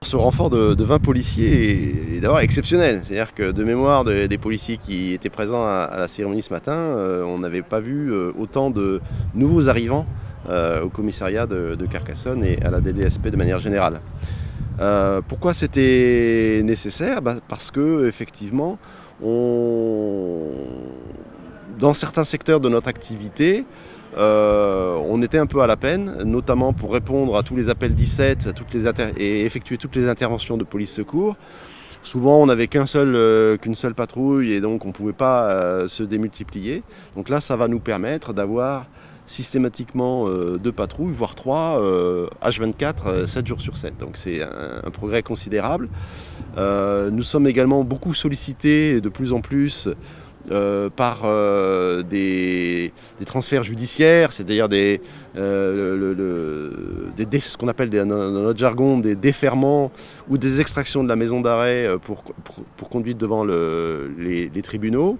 Ce renfort de 20 policiers est d'abord exceptionnel. C'est-à-dire que de mémoire des policiers qui étaient présents à la cérémonie ce matin, on n'avait pas vu autant de nouveaux arrivants au commissariat de Carcassonne et à la DDSP de manière générale. Pourquoi c'était nécessaire? Parce que effectivement, dans certains secteurs de notre activité, on était un peu à la peine, notamment pour répondre à tous les appels 17 et effectuer toutes les interventions de police-secours. Souvent, on n'avait qu'une seule patrouille et donc on ne pouvait pas se démultiplier. Donc là, ça va nous permettre d'avoir systématiquement 2 patrouilles, voire 3, H24, 7 jours sur 7. Donc c'est un progrès considérable. Nous sommes également beaucoup sollicités de plus en plus par des transferts judiciaires, c'est-à-dire ce qu'on appelle dans notre jargon des déferments ou des extractions de la maison d'arrêt pour conduite devant les tribunaux,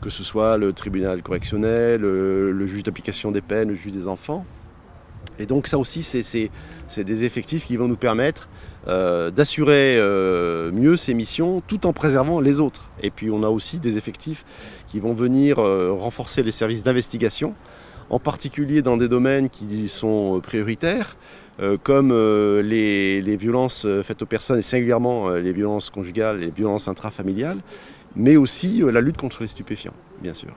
que ce soit le tribunal correctionnel, le juge d'application des peines, le juge des enfants. Et donc ça aussi, c'est des effectifs qui vont nous permettre d'assurer mieux ces missions tout en préservant les autres. Et puis on a aussi des effectifs qui vont venir renforcer les services d'investigation, en particulier dans des domaines qui sont prioritaires, comme les violences faites aux personnes et singulièrement les violences conjugales, les violences intrafamiliales, mais aussi la lutte contre les stupéfiants, bien sûr.